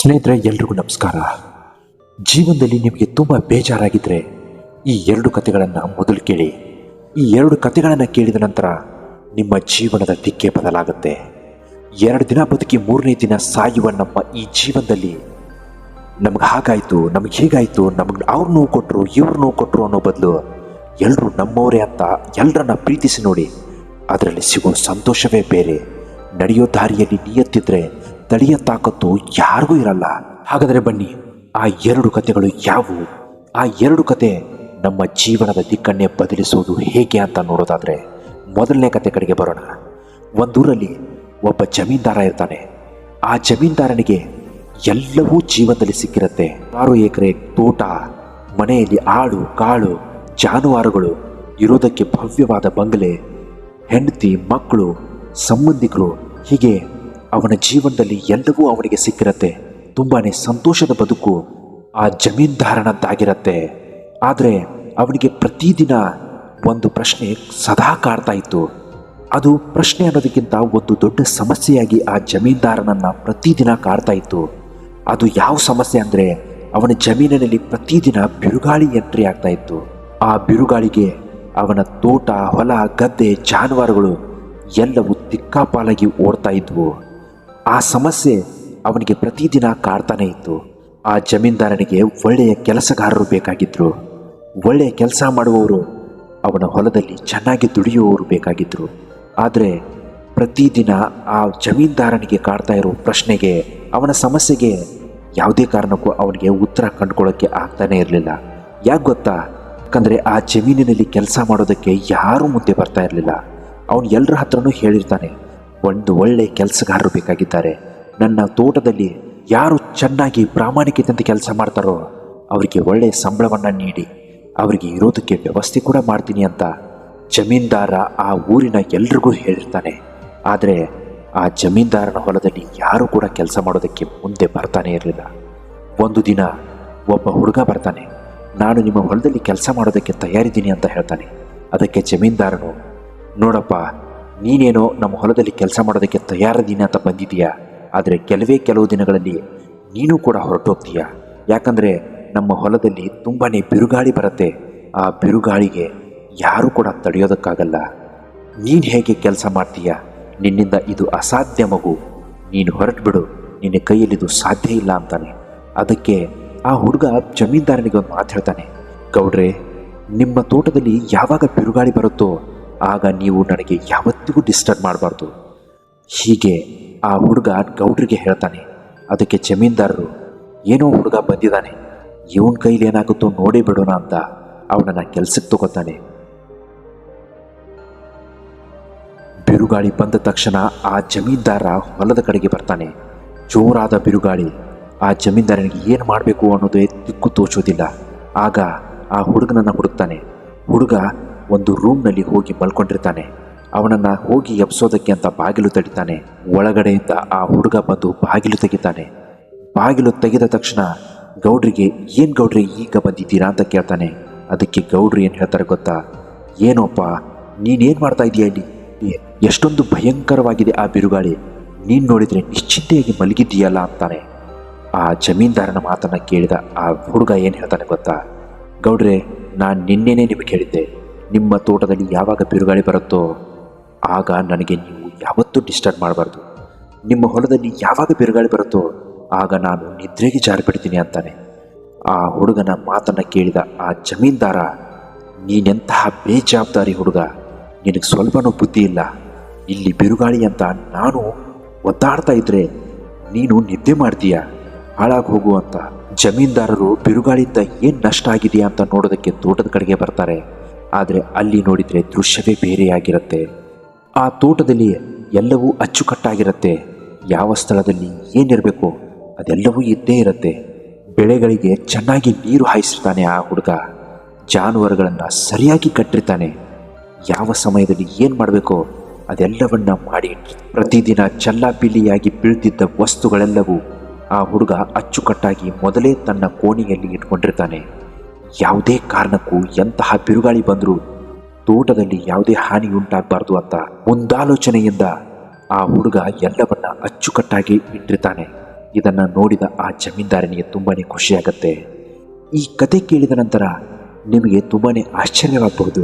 ಸ್ನೇಹಿತರೆ, ಎಲ್ರಿಗೂ ನಮಸ್ಕಾರ. ಜೀವನದಲ್ಲಿ ನಿಮಗೆ ತುಂಬ ಬೇಜಾರಾಗಿದ್ದರೆ ಈ ಎರಡು ಕಥೆಗಳನ್ನು ಮೊದಲು ಕೇಳಿ. ಈ ಎರಡು ಕಥೆಗಳನ್ನು ಕೇಳಿದ ನಂತರ ನಿಮ್ಮ ಜೀವನದ ದಿಕ್ಕೇ ಬದಲಾಗುತ್ತೆ. 2 ದಿನ ಬದುಕಿ 3ನೇ ದಿನ ಸಾಯುವ ನಮ್ಮ ಈ ಜೀವನದಲ್ಲಿ ನಮಗೆ ಹಾಗಾಯಿತು, ನಮಗೆ ಹೀಗಾಯಿತು, ನಮಗೆ ಅವ್ರು ನೋವು ಕೊಟ್ಟರು, ಇವ್ರು ನೋವು ಕೊಟ್ಟರು ಅನ್ನೋ ಬದಲು ಎಲ್ಲರೂ ನಮ್ಮವರೇ ಅಂತ ಎಲ್ಲರನ್ನ ಪ್ರೀತಿಸಿ ನೋಡಿ. ಅದರಲ್ಲಿ ಸಿಗೋ ಸಂತೋಷವೇ ಬೇರೆ. ನಡೆಯೋ ದಾರಿಯಲ್ಲಿ ನಿಯತ್ತಿದ್ರೆ ತಡೆಯ ತಾಕತ್ತು ಯಾರಿಗೂ ಇರಲ್ಲ. ಹಾಗಾದರೆ ಬನ್ನಿ, ಆ 2 ಕಥೆಗಳು ಯಾವುವು? ಆ 2 ಕತೆ ನಮ್ಮ ಜೀವನದ ದಿಕ್ಕನ್ನೇ ಬದಲಿಸುವುದು ಹೇಗೆ ಅಂತ ನೋಡೋದಾದರೆ, ಮೊದಲನೇ ಕತೆ ಕಡೆಗೆ ಬರೋಣ. ಒಂದೂರಲ್ಲಿ ಒಬ್ಬ ಜಮೀನ್ದಾರ ಇರ್ತಾನೆ. ಆ ಜಮೀನ್ದಾರನಿಗೆ ಎಲ್ಲವೂ ಜೀವನದಲ್ಲಿ ಸಿಕ್ಕಿರುತ್ತೆ. 6 ಎಕರೆ ತೋಟ, ಮನೆಯಲ್ಲಿ ಆಡು ಕಾಳು ಜಾನುವಾರುಗಳು, ಇರೋದಕ್ಕೆ ಭವ್ಯವಾದ ಬಂಗಲೆ, ಹೆಂಡತಿ ಮಕ್ಕಳು ಸಂಬಂಧಿಕರು, ಹೀಗೆ ಅವನ ಜೀವನದಲ್ಲಿ ಎಲ್ಲವೂ ಅವನಿಗೆ ಸಿಕ್ಕಿರತ್ತೆ. ತುಂಬಾನೇ ಸಂತೋಷದ ಬದುಕು ಆ ಜಮೀನ್ದಾರನದ್ದಾಗಿರತ್ತೆ. ಆದರೆ ಅವನಿಗೆ ಪ್ರತಿದಿನ ಒಂದು ಪ್ರಶ್ನೆ ಸದಾ ಕಾಡ್ತಾ ಇತ್ತು. ಅದು ಪ್ರಶ್ನೆ ಅನ್ನೋದಕ್ಕಿಂತ ಒಂದು ದೊಡ್ಡ ಸಮಸ್ಯೆಯಾಗಿ ಆ ಜಮೀನ್ದಾರನನ್ನ ಪ್ರತಿದಿನ ಕಾಡ್ತಾ ಇತ್ತು. ಅದು ಯಾವ ಸಮಸ್ಯೆ ಅಂದರೆ, ಅವನ ಜಮೀನಿನಲ್ಲಿ ಪ್ರತಿದಿನ ಬಿರುಗಾಳಿ ಎಂಟ್ರಿ ಆಗ್ತಾ ಇತ್ತು. ಆ ಬಿರುಗಾಳಿಗೆ ಅವನ ತೋಟ, ಹೊಲ, ಗದ್ದೆ, ಜಾನುವಾರುಗಳು ಎಲ್ಲವೂ ದಿಕ್ಕಾಪಾಲಾಗಿ ಓಡ್ತಾ ಇದ್ವು. ಆ ಸಮಸ್ಯೆ ಅವನಿಗೆ ಪ್ರತಿದಿನ ಕಾಡ್ತಾನೆ ಇತ್ತು. ಆ ಜಮೀನ್ದಾರನಿಗೆ ಒಳ್ಳೆಯ ಕೆಲಸಗಾರರು ಬೇಕಾಗಿದ್ರು. ಒಳ್ಳೆಯ ಕೆಲಸ ಮಾಡುವವರು, ಅವನ ಹೊಲದಲ್ಲಿ ಚೆನ್ನಾಗಿ ದುಡಿಯುವವರು ಬೇಕಾಗಿದ್ರು. ಆದರೆ ಪ್ರತಿದಿನ ಆ ಜಮೀನ್ದಾರನಿಗೆ ಕಾಡ್ತಾ ಇರೋ ಪ್ರಶ್ನೆಗೆ, ಅವನ ಸಮಸ್ಯೆಗೆ ಯಾವುದೇ ಕಾರಣಕ್ಕೂ ಅವನಿಗೆ ಉತ್ತರ ಕಂಡುಕೊಳ್ಳೋಕ್ಕೆ ಆಗ್ತಾನೆ ಇರಲಿಲ್ಲ. ಯಾಕೆ ಗೊತ್ತಾ? ಯಾಕಂದರೆ ಆ ಜಮೀನಿನಲ್ಲಿ ಕೆಲಸ ಮಾಡೋದಕ್ಕೆ ಯಾರೂ ಮುಂದೆ ಬರ್ತಾ ಇರಲಿಲ್ಲ. ಅವನು ಎಲ್ಲರ ಹತ್ರನೂ ಹೇಳಿರ್ತಾನೆ, ಒಂದು ಒಳ್ಳೆ ಕೆಲಸಗಾರರು ಬೇಕಾಗಿದ್ದಾರೆ. ನನ್ನ ತೋಟದಲ್ಲಿ ಯಾರು ಚೆನ್ನಾಗಿ ಪ್ರಾಮಾಣಿಕತೆಯಿಂದ ಕೆಲಸ ಮಾಡ್ತಾರೋ ಅವರಿಗೆ ಒಳ್ಳೆಯ ಸಂಬಳವನ್ನು ನೀಡಿ ಅವರಿಗೆ ಇರೋದಕ್ಕೆ ವ್ಯವಸ್ಥೆ ಕೂಡ ಮಾಡ್ತೀನಿ ಅಂತ ಜಮೀನ್ದಾರ ಆ ಊರಿನ ಎಲ್ರಿಗೂ ಹೇಳಿರ್ತಾನೆ. ಆದರೆ ಆ ಜಮೀನ್ದಾರನ ಹೊಲದಲ್ಲಿ ಯಾರೂ ಕೂಡ ಕೆಲಸ ಮಾಡೋದಕ್ಕೆ ಮುಂದೆ ಬರ್ತಾನೆ ಇರಲಿಲ್ಲ. ಒಂದು ದಿನ ಒಬ್ಬ ಹುಡುಗ ಬರ್ತಾನೆ. ನಾನು ನಿಮ್ಮ ಹೊಲದಲ್ಲಿ ಕೆಲಸ ಮಾಡೋದಕ್ಕೆ ತಯಾರಿದ್ದೀನಿ ಅಂತ ಹೇಳ್ತಾನೆ. ಅದಕ್ಕೆ ಜಮೀನ್ದಾರನು, ನೋಡಪ್ಪ, ನೀನೇನೋ ನಮ್ಮ ಹೊಲದಲ್ಲಿ ಕೆಲಸ ಮಾಡೋದಕ್ಕೆ ತಯಾರಿದ್ದೀನಿ ಅಂತ ಬಂದಿದ್ದೀಯಾ, ಆದರೆ ಕೆಲವು ದಿನಗಳಲ್ಲಿ ನೀನು ಕೂಡ ಹೊರಟೋಗ್ತೀಯ. ಯಾಕಂದರೆ ನಮ್ಮ ಹೊಲದಲ್ಲಿ ತುಂಬಾ ಬಿರುಗಾಳಿ ಬರುತ್ತೆ. ಆ ಬಿರುಗಾಳಿಗೆ ಯಾರೂ ಕೂಡ ತಡೆಯೋದಕ್ಕಾಗಲ್ಲ. ನೀನು ಹೇಗೆ ಕೆಲಸ ಮಾಡ್ತೀಯ? ನಿನ್ನಿಂದ ಇದು ಅಸಾಧ್ಯ ಮಗು, ನೀನು ಹೊರಟುಬಿಡು, ನಿನ್ನ ಕೈಯಲ್ಲಿದು ಸಾಧ್ಯ ಇಲ್ಲ ಅಂತಾನೆ. ಅದಕ್ಕೆ ಆ ಹುಡುಗ ಜಮೀನ್ದಾರನಿಗೆ ಒಂದು ಮಾತು ಹೇಳ್ತಾನೆ, ಗೌಡ್ರೆ, ನಿಮ್ಮ ತೋಟದಲ್ಲಿ ಯಾವಾಗ ಬಿರುಗಾಳಿ ಬರುತ್ತೋ ಆಗ ನೀವು ನನಗೆ ಯಾವತ್ತಿಗೂ ಡಿಸ್ಟರ್ಬ್ ಮಾಡಬಾರ್ದು. ಹೀಗೆ ಆ ಹುಡುಗ ಗೌಡ್ರಿಗೆ ಹೇಳ್ತಾನೆ. ಅದಕ್ಕೆ ಜಮೀನ್ದಾರರು, ಏನೋ ಹುಡುಗ ಬಂದಿದ್ದಾನೆ, ಇವನ ಕೈಲಿ ಏನಾಗುತ್ತೋ ನೋಡೇ ಬಿಡೋಣ ಅಂತ ಅವನನ್ನು ಕೆಲಸಕ್ಕೆ ತಗೋತಾನೆ. ಬಿರುಗಾಳಿ ಬಂದ ತಕ್ಷಣ ಆ ಜಮೀನ್ದಾರ ಹೊಲದ ಕಡೆಗೆ ಬರ್ತಾನೆ. ಜೋರಾದ ಬಿರುಗಾಳಿ. ಆ ಜಮೀನ್ದಾರನಿಗೆ ಏನು ಮಾಡಬೇಕು ಅನ್ನೋದೇ ದಿಕ್ಕು ತೋಚೋದಿಲ್ಲ. ಆಗ ಆ ಹುಡುಗನನ್ನು ಹುಡುಕ್ತಾನೆ. ಹುಡುಗ ಒಂದು ರೂಮ್ನಲ್ಲಿ ಹೋಗಿ ಮಲ್ಕೊಂಡಿರ್ತಾನೆ. ಅವನನ್ನು ಹೋಗಿ ಎಬ್ಸೋದಕ್ಕೆ ಅಂತ ಬಾಗಿಲು ತಡಿತಾನೆ. ಒಳಗಡೆಯಿಂದ ಆ ಹುಡುಗ ಬಂದು ಬಾಗಿಲು ತೆಗಿತಾನೆ. ಬಾಗಿಲು ತೆಗೆದ ತಕ್ಷಣ ಗೌಡ್ರಿಗೆ, ಏನು ಗೌಡ್ರಿ ಈಗ ಬಂದಿದ್ದೀರಾ ಅಂತ ಕೇಳ್ತಾನೆ. ಅದಕ್ಕೆ ಗೌಡ್ರು ಏನು ಹೇಳ್ತಾರೆ ಗೊತ್ತಾ? ಏನೋಪ್ಪ, ನೀನೇನು ಮಾಡ್ತಾ ಇದೀಯ ಇಲ್ಲಿ? ಎಷ್ಟೊಂದು ಭಯಂಕರವಾಗಿದೆ ಆ ಬಿರುಗಾಳಿ, ನೀನು ನೋಡಿದರೆ ನಿಶ್ಚಿಂತೆಯಾಗಿ ಮಲಗಿದ್ದೀಯಲ್ಲ ಅಂತಾನೆ. ಆ ಜಮೀನ್ದಾರನ ಮಾತನ್ನು ಕೇಳಿದ ಆ ಹುಡುಗ ಏನು ಹೇಳ್ತಾನೆ ಗೊತ್ತಾ? ಗೌಡ್ರೆ, ನಾನು ನಿನ್ನೆನೇ ನಿಮಗೆ ಹೇಳಿದ್ದೆ, ನಿಮ್ಮ ತೋಟದಲ್ಲಿ ಯಾವಾಗ ಬಿರುಗಾಳಿ ಬರುತ್ತೋ ಆಗ ನನಗೆ ನೀವು ಯಾವತ್ತೂ ಡಿಸ್ಟರ್ಬ್ ಮಾಡಬಾರ್ದು. ನಿಮ್ಮ ಹೊಲದಲ್ಲಿ ಯಾವಾಗ ಬಿರುಗಾಳಿ ಬರುತ್ತೋ ಆಗ ನಾನು ನಿದ್ರೆಗೆ ಜಾರಿಬಿಡ್ತೀನಿ ಅಂತಾನೆ. ಆ ಹುಡುಗನ ಮಾತನ್ನು ಕೇಳಿದ ಆ ಜಮೀನ್ದಾರ, ನೀನೆಂತಹ ಬೇಜವಾಬ್ದಾರಿ ಹುಡುಗ, ನಿನಗೆ ಸ್ವಲ್ಪನೂ ಬುದ್ಧಿ ಇಲ್ಲ. ಇಲ್ಲಿ ಬಿರುಗಾಳಿ ಅಂತ ನಾನು ಒದ್ದಾಡ್ತಾ ಇದ್ರೆ ನೀನು ನಿದ್ದೆ ಮಾಡ್ತೀಯ, ಹಾಳಾಗಿ ಹೋಗು ಅಂತ. ಜಮೀನ್ದಾರರು ಬಿರುಗಾಳಿಯಿಂದ ಏನು ನಷ್ಟ ಆಗಿದೆಯಾ ಅಂತ ನೋಡೋದಕ್ಕೆ ತೋಟದ ಕಡೆಗೆ ಬರ್ತಾರೆ. ಆದರೆ ಅಲ್ಲಿ ನೋಡಿದರೆ ದೃಶ್ಯವೇ ಬೇರೆಯಾಗಿರುತ್ತೆ. ಆ ತೋಟದಲ್ಲಿ ಎಲ್ಲವೂ ಅಚ್ಚುಕಟ್ಟಾಗಿರುತ್ತೆ. ಯಾವ ಸ್ಥಳದಲ್ಲಿ ಏನಿರಬೇಕು ಅದೆಲ್ಲವೂ ಇದ್ದೇ ಇರುತ್ತೆ. ಬೆಳೆಗಳಿಗೆ ಚೆನ್ನಾಗಿ ನೀರು ಹಾಯಿಸಿರ್ತಾನೆ ಆ ಹುಡುಗ. ಜಾನುವಾರುಗಳನ್ನು ಸರಿಯಾಗಿ ಕಟ್ಟಿರ್ತಾನೆ. ಯಾವ ಸಮಯದಲ್ಲಿ ಏನು ಮಾಡಬೇಕೋ ಅದೆಲ್ಲವನ್ನ ಮಾಡಿ ಪ್ರತಿದಿನ ಚಲ್ಲಾಪಿಲ್ಲಿಯಾಗಿ ಬೀಳ್ತಿದ್ದ ವಸ್ತುಗಳೆಲ್ಲವೂ ಆ ಹುಡುಗ ಅಚ್ಚುಕಟ್ಟಾಗಿ ಮೊದಲೇ ತನ್ನ ಕೋಣೆಯಲ್ಲಿ ಇಟ್ಕೊಂಡಿರ್ತಾನೆ. ಯಾವುದೇ ಕಾರಣಕ್ಕೂ ಎಂತಹ ಬಿರುಗಾಳಿ ಬಂದರೂ ತೋಟದಲ್ಲಿ ಯಾವುದೇ ಹಾನಿ ಉಂಟಾಗಬಾರ್ದು ಅಂತ ಮುಂದಾಲೋಚನೆಯಿಂದ ಆ ಹುಡುಗ ಎಲ್ಲವನ್ನ ಅಚ್ಚುಕಟ್ಟಾಗಿ ಇಟ್ಟಿರ್ತಾನೆ. ಇದನ್ನು ನೋಡಿದ ಆ ಜಮೀನ್ದಾರನಿಗೆ ತುಂಬಾ ಖುಷಿಯಾಗತ್ತೆ. ಈ ಕತೆ ಕೇಳಿದ ನಂತರ ನಿಮಗೆ ತುಂಬಾ ಆಶ್ಚರ್ಯವಾಗಬಹುದು.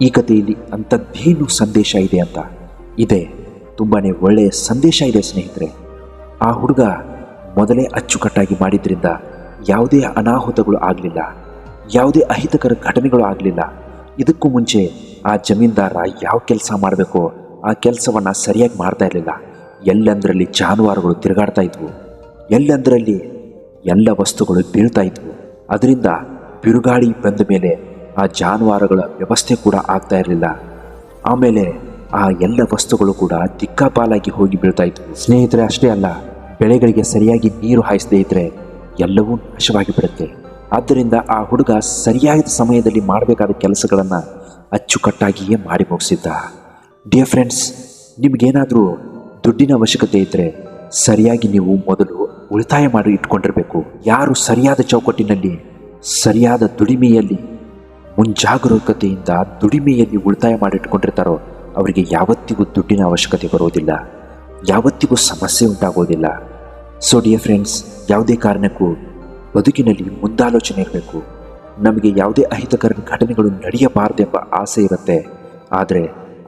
ಈ ಕಥೆಯಲ್ಲಿ ಅಂಥದ್ದೇನು ಸಂದೇಶ ಇದೆ ಅಂತ. ಇದೆ, ತುಂಬಾ ಒಳ್ಳೆಯ ಸಂದೇಶ ಇದೆ ಸ್ನೇಹಿತರೆ. ಆ ಹುಡುಗ ಮೊದಲೇ ಅಚ್ಚುಕಟ್ಟಾಗಿ ಮಾಡಿದ್ರಿಂದ ಯಾವುದೇ ಅನಾಹುತಗಳು ಆಗಲಿಲ್ಲ, ಯಾವುದೇ ಅಹಿತಕರ ಘಟನೆಗಳು ಆಗಲಿಲ್ಲ. ಇದಕ್ಕೂ ಮುಂಚೆ ಆ ಜಮೀನ್ದಾರ ಯಾವ ಕೆಲಸ ಮಾಡಬೇಕೋ ಆ ಕೆಲಸವನ್ನು ಸರಿಯಾಗಿ ಮಾಡ್ತಾ ಇರಲಿಲ್ಲ. ಎಲ್ಲಂದರಲ್ಲಿ ಜಾನುವಾರುಗಳು ತಿರುಗಾಡ್ತಾ ಇದ್ವು, ಎಲ್ಲಂದರಲ್ಲಿ ಎಲ್ಲ ವಸ್ತುಗಳು ಬೀಳ್ತಾ ಇದ್ವು. ಅದರಿಂದ ಬಿರುಗಾಳಿ ಬಂದ ಮೇಲೆ ಆ ಜಾನುವಾರುಗಳ ವ್ಯವಸ್ಥೆ ಕೂಡ ಆಗ್ತಾ ಇರಲಿಲ್ಲ. ಆಮೇಲೆ ಆ ಎಲ್ಲ ವಸ್ತುಗಳು ಕೂಡ ದಿಕ್ಕಾಪಾಲಾಗಿ ಹೋಗಿ ಬೀಳ್ತಾ ಇದ್ವು. ಸ್ನೇಹಿತರೆ, ಅಷ್ಟೇ ಅಲ್ಲ, ಬೆಳೆಗಳಿಗೆ ಸರಿಯಾಗಿ ನೀರು ಹಾಯಿಸದೇ ಇದ್ದರೆ ಎಲ್ಲವೂ ನಾಶವಾಗಿ ಬಿಡುತ್ತೆ. ಆದ್ದರಿಂದ ಆ ಹುಡುಗ ಸರಿಯಾದ ಸಮಯದಲ್ಲಿ ಮಾಡಬೇಕಾದ ಕೆಲಸಗಳನ್ನು ಅಚ್ಚುಕಟ್ಟಾಗಿಯೇ ಮಾಡಿ ಮುಗಿಸಿದ್ದ. ಡಿಯರ್ ಫ್ರೆಂಡ್ಸ್, ನಿಮಗೇನಾದರೂ ದುಡ್ಡಿನ ಅವಶ್ಯಕತೆ ಇದ್ದರೆ ಸರಿಯಾಗಿ ನೀವು ಮೊದಲು ಉಳಿತಾಯ ಮಾಡಿ ಇಟ್ಕೊಂಡಿರಬೇಕು. ಯಾರು ಸರಿಯಾದ ಚೌಕಟ್ಟಿನಲ್ಲಿ, ಸರಿಯಾದ ದುಡಿಮೆಯಲ್ಲಿ, ಮುಂಜಾಗರೂಕತೆಯಿಂದ ದುಡಿಮೆಯಲ್ಲಿ ಉಳಿತಾಯ ಮಾಡಿಟ್ಕೊಂಡಿರ್ತಾರೋ ಅವರಿಗೆ ಯಾವತ್ತಿಗೂ ದುಡ್ಡಿನ ಅವಶ್ಯಕತೆ ಬರೋದಿಲ್ಲ, ಯಾವತ್ತಿಗೂ ಸಮಸ್ಯೆ ಉಂಟಾಗೋದಿಲ್ಲ. ಸೊ ಡಿಯರ್ ಫ್ರೆಂಡ್ಸ್, ಯಾವುದೇ ಕಾರಣಕ್ಕೂ ಬದುಕಿನಲ್ಲಿ ಮುಂದಾಲೋಚನೆ ಇರಬೇಕು. ನಮಗೆ ಯಾವುದೇ ಅಹಿತಕರ ಘಟನೆಗಳು ನಡೆಯಬಾರದೆಂಬ ಆಸೆ ಇರುತ್ತೆ. ಆದರೆ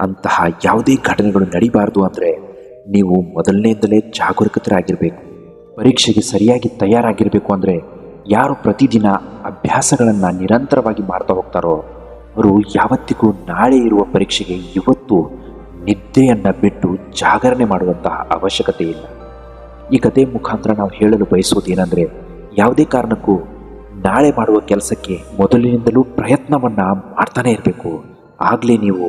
ಅಂತಹ ಯಾವುದೇ ಘಟನೆಗಳು ನಡೀಬಾರ್ದು ಅಂದರೆ ನೀವು ಮೊದಲನೇದಲೇ ಜಾಗರೂಕತರಾಗಿರಬೇಕು. ಪರೀಕ್ಷೆಗೆ ಸರಿಯಾಗಿ ತಯಾರಾಗಿರಬೇಕು ಅಂದರೆ ಯಾರು ಪ್ರತಿದಿನ ಅಭ್ಯಾಸಗಳನ್ನು ನಿರಂತರವಾಗಿ ಮಾಡ್ತಾ ಹೋಗ್ತಾರೋ ಅವರು ಯಾವತ್ತಿಗೂ ನಾಳೆ ಇರುವ ಪರೀಕ್ಷೆಗೆ ಇವತ್ತು ನಿದ್ದೆಯನ್ನು ಬಿಟ್ಟು ಜಾಗರಣೆ ಮಾಡುವಂತಹ ಅವಶ್ಯಕತೆ ಇಲ್ಲ. ಈ ಕಥೆ ಮುಖಾಂತರ ನಾವು ಹೇಳಲು ಬಯಸುವುದೇನೆಂದರೆ, ಯಾವುದೇ ಕಾರಣಕ್ಕೂ ನಾಳೆ ಮಾಡುವ ಕೆಲಸಕ್ಕೆ ಮೊದಲಿನಿಂದಲೂ ಪ್ರಯತ್ನವನ್ನು ಮಾಡ್ತಾನೆ ಇರಬೇಕು. ಆಗಲೇ ನೀವು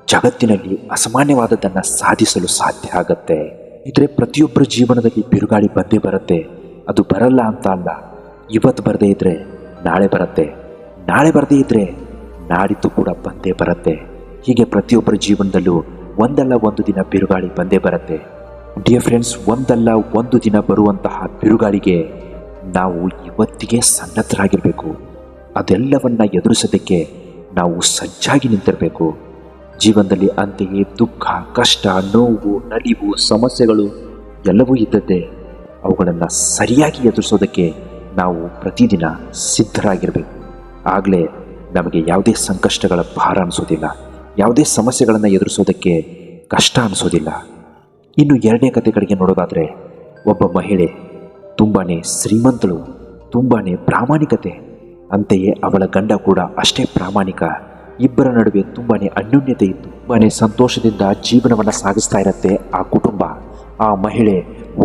ಜಗತ್ತಿನಲ್ಲಿ ಅಸಾಮಾನ್ಯವಾದದ್ದನ್ನು ಸಾಧಿಸಲು ಸಾಧ್ಯ ಆಗತ್ತೆ. ಇದ್ರೆ ಪ್ರತಿಯೊಬ್ಬರ ಜೀವನದಲ್ಲಿ ಬಿರುಗಾಳಿ ಬಂದೇ ಬರುತ್ತೆ. ಅದು ಬರಲ್ಲ ಅಂತ ಅಲ್ಲ, ಇವತ್ತು ಬರದೇ ಇದ್ದರೆ ನಾಳೆ ಬರುತ್ತೆ, ನಾಳೆ ಬರದೇ ಇದ್ದರೆ ನಾಡಿದ್ದು ಕೂಡ ಬಂದೇ ಬರುತ್ತೆ. ಹೀಗೆ ಪ್ರತಿಯೊಬ್ಬರ ಜೀವನದಲ್ಲೂ ಒಂದಲ್ಲ ಒಂದು ದಿನ ಬಿರುಗಾಳಿ ಬಂದೇ ಬರುತ್ತೆ. ಡಿಯರ್ ಫ್ರೆಂಡ್ಸ್, ಒಂದಲ್ಲ ಒಂದು ದಿನ ಬರುವಂತಹ ಬಿರುಗಾಳಿಗೆ ನಾವು ಇವತ್ತಿಗೆ ಸನ್ನದ್ಧರಾಗಿರಬೇಕು. ಅದೆಲ್ಲವನ್ನ ಎದುರಿಸೋದಕ್ಕೆ ನಾವು ಸಜ್ಜಾಗಿ ನಿಂತಿರಬೇಕು. ಜೀವನದಲ್ಲಿ ಅಂತೆಯೇ ದುಃಖ, ಕಷ್ಟ, ನೋವು, ನಲಿವು, ಸಮಸ್ಯೆಗಳು ಎಲ್ಲವೂ ಇದ್ದದ್ದೇ. ಅವುಗಳನ್ನು ಸರಿಯಾಗಿ ಎದುರಿಸೋದಕ್ಕೆ ನಾವು ಪ್ರತಿದಿನ ಸಿದ್ಧರಾಗಿರಬೇಕು. ಆಗಲೇ ನಮಗೆ ಯಾವುದೇ ಸಂಕಷ್ಟಗಳ ಭಾರ ಅನಿಸೋದಿಲ್ಲ, ಯಾವುದೇ ಸಮಸ್ಯೆಗಳನ್ನು ಎದುರಿಸೋದಕ್ಕೆ ಕಷ್ಟ ಅನಿಸೋದಿಲ್ಲ. ಇನ್ನು ಎರಡನೇ ಕತೆ ಕಡೆಗೆ ನೋಡೋದಾದರೆ, ಒಬ್ಬ ಮಹಿಳೆ ತುಂಬಾ ಶ್ರೀಮಂತಳು, ತುಂಬಾ ಪ್ರಾಮಾಣಿಕತೆ, ಅಂತೆಯೇ ಅವಳ ಗಂಡ ಕೂಡ ಅಷ್ಟೇ ಪ್ರಾಮಾಣಿಕ. ಇಬ್ಬರ ನಡುವೆ ತುಂಬಾ ಅನ್ಯೋನ್ಯತೆ ಇತ್ತು. ತುಂಬಾ ಸಂತೋಷದಿಂದ ಜೀವನವನ್ನು ಸಾಗಿಸ್ತಾ ಇರತ್ತೆ ಆ ಕುಟುಂಬ. ಆ ಮಹಿಳೆ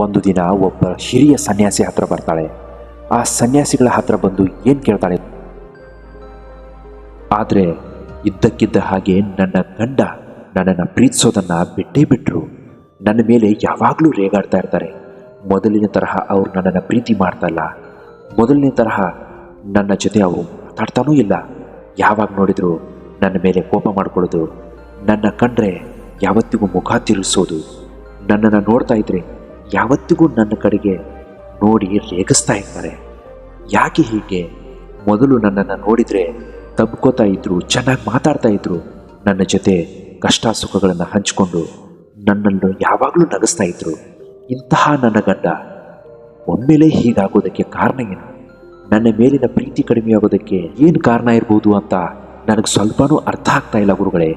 ಒಂದು ದಿನ ಒಬ್ಬ ಹಿರಿಯ ಸನ್ಯಾಸಿ ಹತ್ರ ಬರ್ತಾಳೆ. ಆ ಸನ್ಯಾಸಿಗಳ ಹತ್ರ ಬಂದು ಏನು ಕೇಳ್ತಾಳೆ, ಆದರೆ ಇದ್ದಕ್ಕಿದ್ದ ಹಾಗೆ ನನ್ನ ಗಂಡ ನನ್ನನ್ನು ಪ್ರೀತಿಸೋದನ್ನು ಬಿಟ್ಟೇ ಬಿಟ್ಟರು. ನನ್ನ ಮೇಲೆ ಯಾವಾಗಲೂ ರೇಗಾಡ್ತಾ ಇರ್ತಾರೆ. ಮೊದಲಿನ ತರಹ ಅವರು ನನ್ನನ್ನು ಪ್ರೀತಿ ಮಾಡ್ತಾ ಇಲ್ಲ. ಮೊದಲನೇ ತರಹ ನನ್ನ ಜೊತೆ ಅವರು ಮಾತಾಡ್ತಾನೂ ಇಲ್ಲ. ಯಾವಾಗ ನೋಡಿದ್ರು ನನ್ನ ಮೇಲೆ ಕೋಪ ಮಾಡ್ಕೊಳ್ಳೋದು, ನನ್ನ ಕಂಡ್ರೆ ಯಾವತ್ತಿಗೂ ಮುಖ ತಿರುಗಿಸೋದು, ನನ್ನನ್ನು ನೋಡ್ತಾ ಇದ್ರೆ ಯಾವತ್ತಿಗೂ ನನ್ನ ಕಡೆಗೆ ನೋಡಿ ರೇಗಿಸ್ತಾ ಇರ್ತಾರೆ. ಯಾಕೆ ಹೀಗೆ? ಮೊದಲು ನನ್ನನ್ನು ನೋಡಿದರೆ ತಬ್ಕೋತಾ ಇದ್ರು, ಚೆನ್ನಾಗಿ ಮಾತಾಡ್ತಾ ಇದ್ರು, ನನ್ನ ಜೊತೆ ಕಷ್ಟ ಸುಖಗಳನ್ನು ಹಂಚಿಕೊಂಡು ನನ್ನನ್ನು ಯಾವಾಗಲೂ ನಗಿಸ್ತಾ ಇದ್ರು. ಇಂತಹ ನನ್ನ ಗಂಡ ಒಮ್ಮೆಲೆ ಹೀಗಾಗೋದಕ್ಕೆ ಕಾರಣ ಏನು? ನನ್ನ ಮೇಲಿನ ಪ್ರೀತಿ ಕಡಿಮೆಯಾಗೋದಕ್ಕೆ ಏನು ಕಾರಣ ಇರ್ಬೋದು ಅಂತ ನನಗೆ ಸ್ವಲ್ಪನೂ ಅರ್ಥ ಆಗ್ತಾ ಇಲ್ಲ ಗುರುಗಳೇ.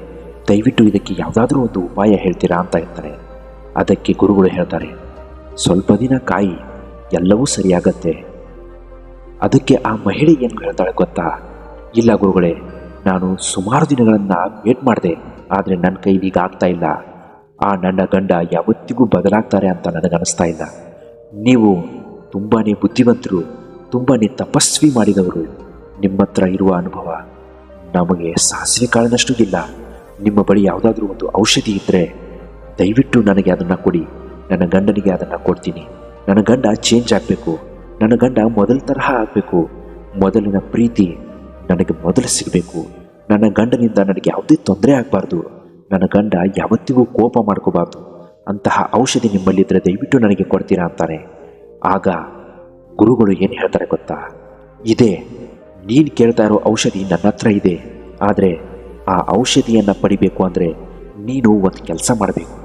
ದಯವಿಟ್ಟು ಇದಕ್ಕೆ ಯಾವುದಾದ್ರೂ ಒಂದು ಉಪಾಯ ಹೇಳ್ತೀರಾ ಅಂತ ಇರ್ತಾರೆ. ಅದಕ್ಕೆ ಗುರುಗಳು ಹೇಳ್ತಾರೆ, ಸ್ವಲ್ಪ ದಿನ ಕಾಯಿ, ಎಲ್ಲವೂ ಸರಿಯಾಗತ್ತೆ. ಅದಕ್ಕೆ ಆ ಮಹಿಳೆ ಏನು ಹೇಳ್ತಾಳೆ ಗೊತ್ತಾ? ಇಲ್ಲ ಗುರುಗಳೇ, ನಾನು ಸುಮಾರು ದಿನಗಳನ್ನು ವೇಟ್ ಮಾಡಿದೆ, ಆದರೆ ನನ್ನ ಕೈಲೀಗ ಆಗ್ತಾ ಇಲ್ಲ. ಆ ನನ್ನ ಗಂಡ ಯಾವತ್ತಿಗೂ ಬದಲಾಗ್ತಾರೆ ಅಂತ ನನಗನ್ನಿಸ್ತಾ ಇಲ್ಲ. ನೀವು ತುಂಬಾ ಬುದ್ಧಿವಂತರು, ತುಂಬಾ ತಪಸ್ವಿ ಮಾಡಿದವರು. ನಿಮ್ಮ ಹತ್ರ ಇರುವ ಅನುಭವ ನಮಗೆ ಸಾಸಿವೆ ಕಾಳಿನಷ್ಟು ಇಲ್ಲ. ನಿಮ್ಮ ಬಳಿ ಯಾವುದಾದ್ರೂ ಒಂದು ಔಷಧಿ ಇದ್ದರೆ ದಯವಿಟ್ಟು ನನಗೆ ಅದನ್ನು ಕೊಡಿ. ನನ್ನ ಗಂಡನಿಗೆ ಅದನ್ನು ಕೊಡ್ತೀನಿ. ನನ್ನ ಗಂಡ ಚೇಂಜ್ ಆಗಬೇಕು. ನನ್ನ ಗಂಡ ಮೊದಲ ತರಹ ಆಗಬೇಕು. ಮೊದಲಿನ ಪ್ರೀತಿ ನನಗೆ ಮೊದಲು ಸಿಗಬೇಕು. ನನ್ನ ಗಂಡನಿಂದ ನನಗೆ ಯಾವುದೇ ತೊಂದರೆ ಆಗಬಾರ್ದು. ನನ್ನ ಗಂಡ ಯಾವತ್ತಿಗೂ ಕೋಪ ಮಾಡ್ಕೋಬಾರ್ದು. ಅಂತಹ ಔಷಧಿ ನಿಮ್ಮಲ್ಲಿದ್ದರೆ ದಯವಿಟ್ಟು ನನಗೆ ಕೊಡ್ತೀರಾ ಅಂತಾನೆ. ಆಗ ಗುರುಗಳು ಏನು ಹೇಳ್ತಾರೆ ಗೊತ್ತಾ? ಇದೆ, ನೀನು ಕೇಳ್ತಾ ಇರೋ ಔಷಧಿ ನನ್ನ ಹತ್ರ ಇದೆ. ಆದರೆ ಆ ಔಷಧಿಯನ್ನು ಪಡಿಬೇಕು ಅಂದರೆ ನೀನು ಒಂದು ಕೆಲಸ ಮಾಡಬೇಕು.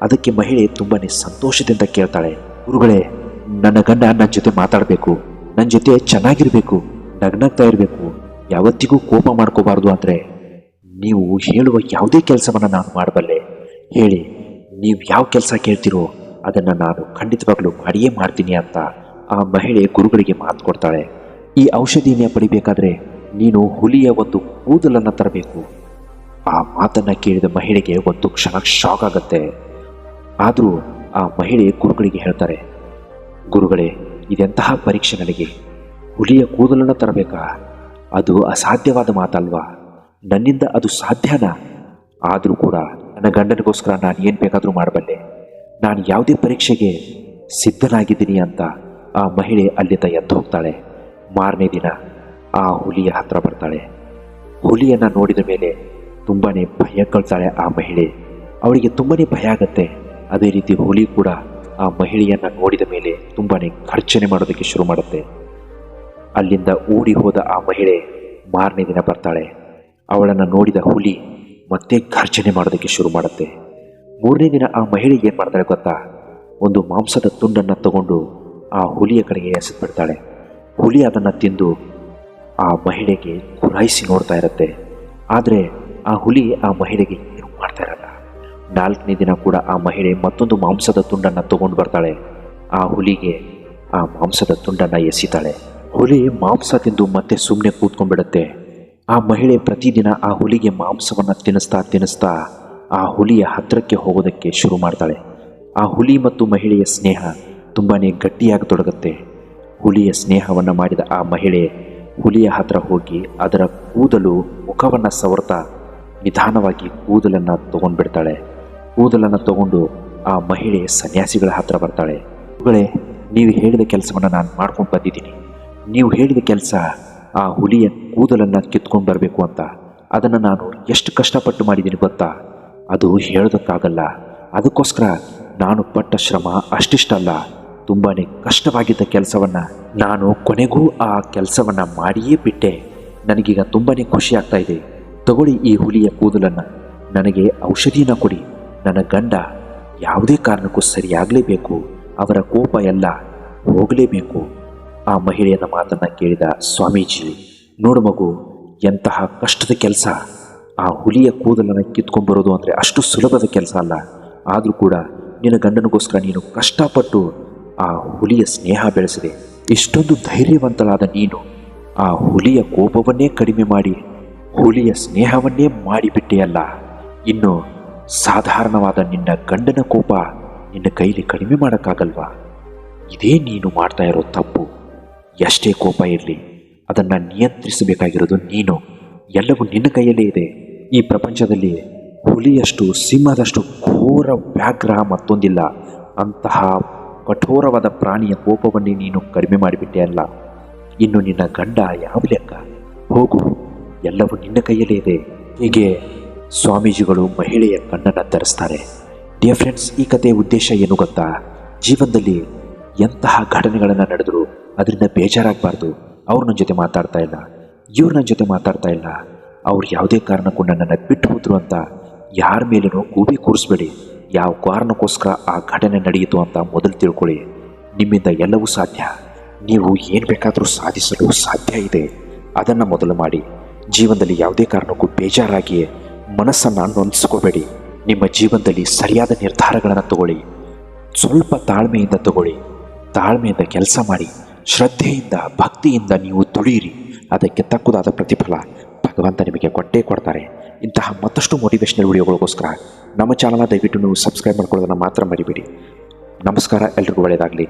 ಅದಕ್ಕೆ ಮಹಿಳೆ ತುಂಬಾ ಸಂತೋಷದಿಂದ ಕೇಳ್ತಾಳೆ, ಗುರುಗಳೇ, ನನ್ನ ಗಂಡ ನನ್ನ ಜೊತೆ ಮಾತಾಡಬೇಕು, ನನ್ನ ಜೊತೆ ಚೆನ್ನಾಗಿರಬೇಕು, ನಗ್ನಗ್ತಾ ಇರಬೇಕು, ಯಾವತ್ತಿಗೂ ಕೋಪ ಮಾಡ್ಕೋಬಾರ್ದು ಅಂದರೆ ನೀವು ಹೇಳುವ ಯಾವುದೇ ಕೆಲಸವನ್ನು ನಾನು ಮಾಡಬಲ್ಲೆ. ಹೇಳಿ, ನೀವು ಯಾವ ಕೆಲಸ ಕೇಳ್ತೀರೋ ಅದನ್ನು ನಾನು ಖಂಡಿತವಾಗ್ಲೂ ಮಾಡಿಯೇ ಮಾಡ್ತೀನಿ ಅಂತ ಆ ಮಹಿಳೆ ಗುರುಗಳಿಗೆ ಮಾತು ಕೊಡ್ತಾಳೆ. ಈ ಔಷಧಿಯನ್ನು ಪಡಿಬೇಕಾದ್ರೆ ನೀನು ಹುಲಿಯ ಒಂದು ಕೂದಲನ್ನು ತರಬೇಕು. ಆ ಮಾತನ್ನು ಕೇಳಿದ ಮಹಿಳೆಗೆ ಒಂದು ಕ್ಷಣ ಶಾಕ್ ಆಗುತ್ತೆ. ಆದರೂ ಆ ಮಹಿಳೆ ಗುರುಗಳಿಗೆ ಹೇಳ್ತಾರೆ, ಗುರುಗಳೇ, ಇದೆಂತಹ ಪರೀಕ್ಷೆ ನನಗೆ, ಹುಲಿಯ ಕೂದಲನ್ನು ತರಬೇಕಾ? ಅದು ಅಸಾಧ್ಯವಾದ ಮಾತಲ್ವಾ? ನನ್ನಿಂದ ಅದು ಸಾಧ್ಯನಾ? ಆದರೂ ಕೂಡ ನನ್ನ ಗಂಡನಿಗೋಸ್ಕರ ನಾನು ಏನು ಬೇಕಾದರೂ ಮಾಡಬಲ್ಲೆ, ನಾನು ಯಾವುದೇ ಪರೀಕ್ಷೆಗೆ ಸಿದ್ಧನಾಗಿದ್ದೀನಿ ಅಂತ ಆ ಮಹಿಳೆ ಅಲ್ಲಿಂದ ಎದ್ದು ಹೋಗ್ತಾಳೆ. ಮಾರನೇ ದಿನ ಆ ಹುಲಿಯ ಹತ್ರ ಬರ್ತಾಳೆ. ಹುಲಿಯನ್ನು ನೋಡಿದ ಮೇಲೆ ತುಂಬಾ ಭಯಕ್ಕೊಳ್ತಾಳೆ ಆ ಮಹಿಳೆ. ಅವಳಿಗೆ ತುಂಬಾ ಭಯ ಆಗತ್ತೆ. ಅದೇ ರೀತಿ ಹುಲಿ ಕೂಡ ಆ ಮಹಿಳೆಯನ್ನು ನೋಡಿದ ಮೇಲೆ ತುಂಬಾ ಖರ್ಚನೆ ಮಾಡೋದಕ್ಕೆ ಶುರು ಮಾಡುತ್ತೆ. ಅಲ್ಲಿಂದ ಓಡಿ ಹೋದ ಆ ಮಹಿಳೆ ಮಾರನೇ ದಿನ ಬರ್ತಾಳೆ. ಅವಳನ್ನು ನೋಡಿದ ಹುಲಿ ಮತ್ತೆ ಘರ್ಜನೆ ಮಾಡೋದಕ್ಕೆ ಶುರು ಮಾಡುತ್ತೆ. ಮೂರನೇ ದಿನ ಆ ಮಹಿಳೆ ಏನು ಮಾಡ್ತಾಳೆ ಗೊತ್ತಾ? ಒಂದು ಮಾಂಸದ ತುಂಡನ್ನು ತಗೊಂಡು ಆ ಹುಲಿಯ ಕಡೆಗೆ ಎಸೆದ್ಬಿಡ್ತಾಳೆ. ಹುಲಿ ಅದನ್ನು ತಿಂದು ಆ ಮಹಿಳೆಗೆ ಗುರಾಯಿಸಿ ನೋಡ್ತಾ ಇರುತ್ತೆ. ಆದರೆ ಆ ಹುಲಿ ಆ ಮಹಿಳೆಗೆ ಏನು ಮಾಡ್ತಾ ಇರಲ್ಲ. ನಾಲ್ಕನೇ ದಿನ ಕೂಡ ಆ ಮಹಿಳೆ ಮತ್ತೊಂದು ಮಾಂಸದ ತುಂಡನ್ನು ತಗೊಂಡು ಬರ್ತಾಳೆ. ಆ ಹುಲಿಗೆ ಆ ಮಾಂಸದ ತುಂಡನ್ನು ಎಸಿತಾಳೆ. ಹುಲಿ ಮಾಂಸ ತಿಂದು ಮತ್ತೆ ಸುಮ್ಮನೆ ಕೂತ್ಕೊಂಡ್ಬಿಡುತ್ತೆ. ಆ ಮಹಿಳೆ ಪ್ರತಿದಿನ ಆ ಹುಲಿಗೆ ಮಾಂಸವನ್ನು ತಿನ್ನಿಸ್ತಾ ಆ ಹುಲಿಯ ಹತ್ತಿರಕ್ಕೆ ಹೋಗೋದಕ್ಕೆ ಶುರು ಮಾಡ್ತಾಳೆ. ಆ ಹುಲಿ ಮತ್ತು ಮಹಿಳೆಯ ಸ್ನೇಹ ತುಂಬಾ ಗಟ್ಟಿಯಾಗಿ ತೊಡಗುತ್ತೆ. ಹುಲಿಯ ಸ್ನೇಹವನ್ನು ಮಾಡಿದ ಆ ಮಹಿಳೆ ಹುಲಿಯ ಹತ್ರ ಹೋಗಿ ಅದರ ಕೂದಲು ಮುಖವನ್ನು ಸವರ್ತಾ ನಿಧಾನವಾಗಿ ಕೂದಲನ್ನು ತಗೊಂಡ್ಬಿಡ್ತಾಳೆ. ಕೂದಲನ್ನು ತಗೊಂಡು ಆ ಮಹಿಳೆ ಸನ್ಯಾಸಿಗಳ ಹತ್ರ ಬರ್ತಾಳೆ. ಇವುಗಳೇ, ನೀವು ಹೇಳಿದ ಕೆಲಸವನ್ನು ನಾನು ಮಾಡ್ಕೊಂಡು ಬಂದಿದ್ದೀನಿ. ನೀವು ಹೇಳಿದ ಕೆಲಸ ಆ ಹುಲಿಯ ಕೂದಲನ್ನು ಕಿತ್ಕೊಂಡು ಬರಬೇಕು ಅಂತ, ಅದನ್ನು ನಾನು ಎಷ್ಟು ಕಷ್ಟಪಟ್ಟು ಮಾಡಿದ್ದೀನಿ ಗೊತ್ತಾ? ಅದು ಹೇಳೋದಕ್ಕಾಗಲ್ಲ. ಅದಕ್ಕೋಸ್ಕರ ನಾನು ಪಟ್ಟ ಶ್ರಮ ಅಷ್ಟಿಷ್ಟಲ್ಲ, ತುಂಬಾ ಕಷ್ಟವಾಗಿದ್ದ ಕೆಲಸವನ್ನು ನಾನು ಕೊನೆಗೂ ಆ ಕೆಲಸವನ್ನು ಮಾಡಿಯೇ ಬಿಟ್ಟೆ. ನನಗೀಗ ತುಂಬಾ ಖುಷಿ ಆಗ್ತಾ ಇದೆ. ತಗೊಳ್ಳಿ ಈ ಹುಲಿಯ ಕೂದಲನ್ನು, ನನಗೆ ಔಷಧಿಯನ್ನು ಕೊಡಿ. ನನ್ನ ಗಂಡ ಯಾವುದೇ ಕಾರಣಕ್ಕೂ ಸರಿಯಾಗಲೇಬೇಕು, ಅವರ ಕೋಪ ಎಲ್ಲ ಹೋಗಲೇಬೇಕು. ಆ ಮಹಿಳೆಯನ ಮಾತನ್ನು ಕೇಳಿದ ಸ್ವಾಮೀಜಿ, ನೋಡು ಮಗು, ಎಂತಹ ಕಷ್ಟದ ಕೆಲಸ. ಆ ಹುಲಿಯ ಕೂದಲನ್ನು ಕಿತ್ಕೊಂಡ್ಬರೋದು ಅಂದರೆ ಅಷ್ಟು ಸುಲಭದ ಕೆಲಸ ಅಲ್ಲ. ಆದರೂ ಕೂಡ ನಿನ್ನ ಗಂಡನಿಗೋಸ್ಕರ ನೀನು ಕಷ್ಟಪಟ್ಟು ಆ ಹುಲಿಯ ಸ್ನೇಹ ಬೆಳೆಸಿದೆ. ಇಷ್ಟೊಂದು ಧೈರ್ಯವಂತಳಾದ ನೀನು ಆ ಹುಲಿಯ ಕೋಪವನ್ನೇ ಕಡಿಮೆ ಮಾಡಿ ಹುಲಿಯ ಸ್ನೇಹವನ್ನೇ ಮಾಡಿಬಿಟ್ಟೆಯಲ್ಲ. ಇನ್ನು ಸಾಧಾರಣವಾದ ನಿನ್ನ ಗಂಡನ ಕೋಪ ನಿನ್ನ ಕೈಲಿ ಕಡಿಮೆ ಮಾಡೋಕ್ಕಾಗಲ್ವಾ? ಇದೇ ನೀನು ಮಾಡ್ತಾ ಇರೋ ತಪ್ಪು. ಎಷ್ಟೇ ಕೋಪ ಇರಲಿ, ಅದನ್ನು ನಿಯಂತ್ರಿಸಬೇಕಾಗಿರೋದು ನೀನು. ಎಲ್ಲವೂ ನಿನ್ನ ಕೈಯಲ್ಲೇ ಇದೆ. ಈ ಪ್ರಪಂಚದಲ್ಲಿ ಹುಲಿಯಷ್ಟು ಸಿಂಹದಷ್ಟು ಘೋರ ವ್ಯಾಘ್ರ ಮತ್ತೊಂದಿಲ್ಲ. ಅಂತಹ ಕಠೋರವಾದ ಪ್ರಾಣಿಯ ಕೋಪವನ್ನೇ ನೀನು ಕಡಿಮೆ ಮಾಡಿಬಿಟ್ಟೆ ಅಲ್ಲ. ಇನ್ನು ನಿನ್ನ ಗಂಡ ಯಾವ ಲೆಕ್ಕ? ಹೋಗು, ಎಲ್ಲವೂ ನಿನ್ನ ಕೈಯಲ್ಲೇ ಇದೆ. ಹೀಗೆ ಸ್ವಾಮೀಜಿಗಳು ಮಹಿಳೆಯ ಕಣ್ಣನ್ನು ಧರಿಸ್ತಾರೆ. ಡಿಯರ್ ಫ್ರೆಂಡ್ಸ್, ಈ ಕಥೆಯ ಉದ್ದೇಶ ಏನು ಗೊತ್ತಾ? ಜೀವನದಲ್ಲಿ ಎಂತಹ ಘಟನೆಗಳನ್ನು ನಡೆದರೂ ಅದರಿಂದ ಬೇಜಾರಾಗಬಾರ್ದು. ಅವ್ರು ನನ್ನ ಜೊತೆ ಮಾತಾಡ್ತಾ ಇಲ್ಲ, ಇವ್ರು ನನ್ನ ಜೊತೆ ಮಾತಾಡ್ತಾ ಇಲ್ಲ, ಅವ್ರು ಯಾವುದೇ ಕಾರಣಕ್ಕೂ ನನ್ನನ್ನು ಬಿಟ್ಟು ಹೋದ್ರು ಅಂತ ಯಾರ ಮೇಲೇನೂ ಗೂಬೆ ಕೂರಿಸ್ಬೇಡಿ. ಯಾವ ಕಾರಣಕ್ಕೋಸ್ಕರ ಆ ಘಟನೆ ನಡೆಯಿತು ಅಂತ ಮೊದಲು ತಿಳ್ಕೊಳ್ಳಿ. ನಿಮ್ಮಿಂದ ಎಲ್ಲವೂ ಸಾಧ್ಯ. ನೀವು ಏನು ಬೇಕಾದರೂ ಸಾಧಿಸಲು ಸಾಧ್ಯ ಇದೆ. ಅದನ್ನು ಮೊದಲು ಮಾಡಿ. ಜೀವನದಲ್ಲಿ ಯಾವುದೇ ಕಾರಣಕ್ಕೂ ಬೇಜಾರಾಗಿ ಮನಸ್ಸನ್ನು ನೊಂದಿಸ್ಕೋಬೇಡಿ. ನಿಮ್ಮ ಜೀವನದಲ್ಲಿ ಸರಿಯಾದ ನಿರ್ಧಾರಗಳನ್ನು ತಗೊಳ್ಳಿ. ಸ್ವಲ್ಪ ತಾಳ್ಮೆಯಿಂದ ತಗೊಳ್ಳಿ. ತಾಳ್ಮೆಯಿಂದ ಕೆಲಸ ಮಾಡಿ. ಶ್ರದ್ಧೆಯಿಂದ ಭಕ್ತಿಯಿಂದ ನೀವು ದುಡಿಯಿರಿ. ಅದಕ್ಕೆ ತಕ್ಕುದಾದ ಪ್ರತಿಫಲ ಭಗವಂತ ನಿಮಗೆ ಕೊಟ್ಟೇ ಕೊಡ್ತಾರೆ. ಇಂತಹ ಮತ್ತಷ್ಟು ಮೋಟಿವೇಶನಲ್ ವಿಡಿಯೋಗಳಿಗೋಸ್ಕರ ನಮ್ಮ ಚಾನಲ್ನ ದಯವಿಟ್ಟು ನೀವು ಸಬ್ಸ್ಕ್ರೈಬ್ ಮಾಡ್ಕೊಳ್ಳೋದನ್ನು ಮಾತ್ರ ಮರಿಬೇಡಿ. ನಮಸ್ಕಾರ, ಎಲ್ರಿಗೂ ಒಳ್ಳೆಯದಾಗಲಿ.